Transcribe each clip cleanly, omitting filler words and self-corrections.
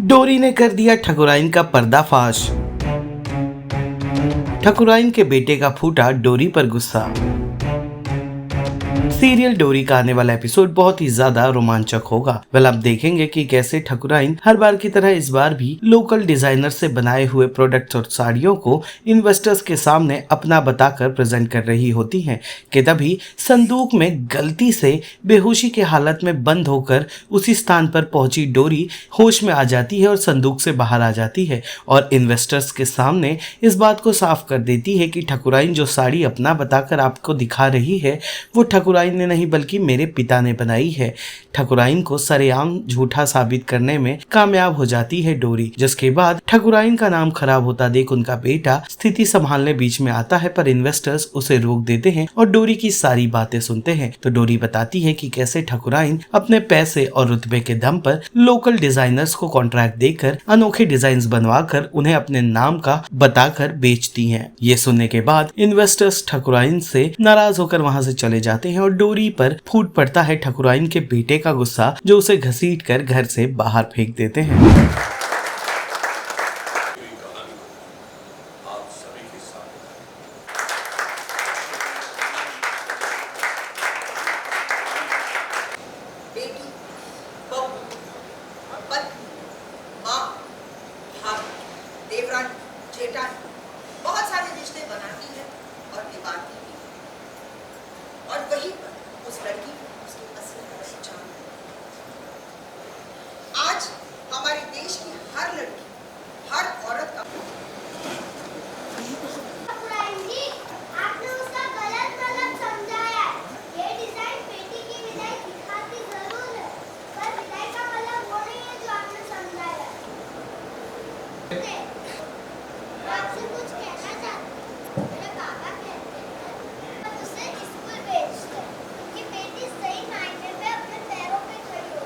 डोरी ने कर दिया ठकुराइन का पर्दाफाश। ठकुराइन के बेटे का फूटा डोरी पर गुस्सा। सीरियल डोरी का आने वाला एपिसोड बहुत ही ज्यादा रोमांचक होगा। वेल, आप देखेंगे कि कैसे ठकुराइन हर बार की तरह इस बार भी लोकल डिजाइनर से बनाए हुए प्रोडक्ट्स और साड़ियों को इन्वेस्टर्स के सामने अपना बताकर प्रेजेंट कर रही होती हैं कि तभी संदूक में गलती से बेहोशी की हालत में बंद होकर उसी स्थान पर पहुंची डोरी होश में आ जाती है और संदूक से बाहर आ जाती है और इन्वेस्टर्स के सामने इस बात को साफ कर देती है कि ठकुराइन जो साड़ी अपना बताकर आपको दिखा रही है वो ठकुराइन ने नहीं बल्कि मेरे पिता ने बनाई है। ठकुराइन को सरेआम झूठा साबित करने में कामयाब हो जाती है डोरी, जिसके बाद ठकुराइन का नाम खराब होता देख उनका बेटा स्थिति संभालने बीच में आता है, पर इन्वेस्टर्स उसे रोक देते हैं और डोरी की सारी बातें सुनते हैं। तो डोरी बताती है कि कैसे ठकुराइन अपने पैसे और रुतबे के दम पर लोकल डिजाइनर्स को कॉन्ट्रैक्ट देकर अनोखे डिजाइन बनवाकर उन्हें अपने नाम का बताकर बेचती है। ये सुनने के बाद इन्वेस्टर्स ठकुराइन से नाराज होकर वहां से चले जाते हैं और डोरी पर फूट पड़ता है ठकुराइन के बेटे का गुस्सा, जो उसे घसीट कर घर से बाहर फेंक देते हैं। बेटी, बहू, पत्नी, माँ, भाभी, देवरानी, जेठानी, बहुत सारे रिश्ते बनाती है और निभाती भी है। और वहीं पर उस लड़की को उसकी असली पहचान है। आज हमारे देश की हर लड़की, हर औरत का आपने उसका गलत मतलब समझाया। ये डिजाइन बेटी की विदाई दिखाती जरूर है, पर विदाई का मतलब वो नहीं है जो आपने समझाया। मैं आपसे कुछ कहना चाहती हूँ। मेरे पापा कहते हैं उसे स्कूल भेजते हैं कि बेटी सही मायने में अपने पैरों पे खड़ी हो।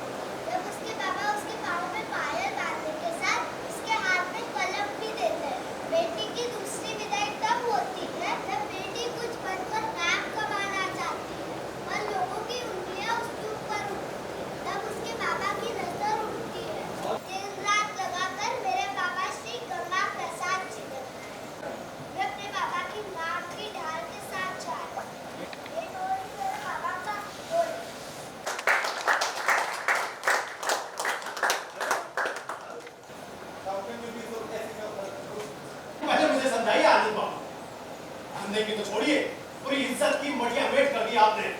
जब उसके पापा उसके पाँव में पायल डालने के साथ उसके हाथ में कलम भी देते हैं। बेटी की दूसरी विदाई तब होती है जब बेटी कुछ बनकर नाम कमाना चाहती है और लोगों की उंगलियां उसके ऊपर उठती है। तब उसके पापा की नजर उठती है। दिन रात लगाकर मेरे पापा श्री गंगा प्रसाद जी बनना है। मैं अपने पापा की नाक की ढाल के साथ जा रही हूँ। ये डोरी मेरे पापा का डोरी। पहले मुझे समझाइए आनंद बाबू, हमने की तो छोड़िए, पूरी इज्जत की मटिया मेट कर दी आपने।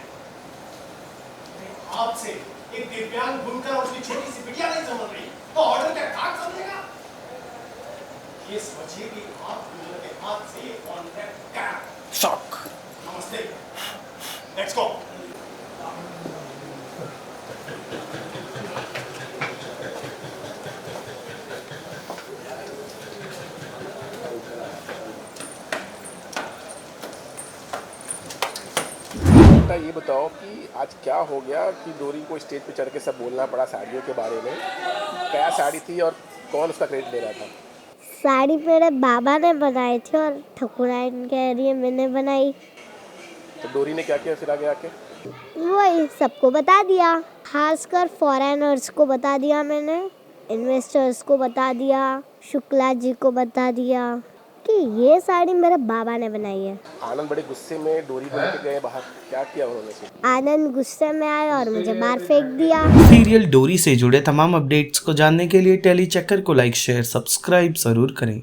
आपसे एक दिव्यांग बुनकर और उसकी छोटी सी बिटिया नहीं समझ रही तो ऑर्डर क्या काट समझेगा? ये सोचिए कि आप दुनिया के हाथ से ये कॉन्ट्रैक्ट कैप शॉक। नमस्ते, लेट्स गो। बेटा ये बताओ कि आज क्या हो गया कि डोरी को स्टेज पे चढ़ के सब बोलना पड़ा साड़ियों के बारे में? क्या साड़ी थी और कौन उसका क्रेडिट ले रहा था? साड़ी मेरे बाबा ने बनाई थी और ठकुराइन कह रही है मैंने बनाई। तो डोरी ने क्या किया फिर आगे आके? वही सबको बता दिया, खासकर फॉरेनर्स को बता दिया मैंने, इन्वेस्टर्स को बता दिया, शुक्ला जी को बता दिया कि ये साड़ी मेरे बाबा ने बनाई है। आनंद बड़े गुस्से में डोरी को लेके गए बाहर, क्या किया उन्होंने फिर? आनंद गुस्से में आया और मुझे बाहर फेंक दिया। सीरियल डोरी से जुड़े तमाम अपडेट्स को जानने के लिए टेली चक्कर को लाइक, शेयर, सब्सक्राइब जरूर करें।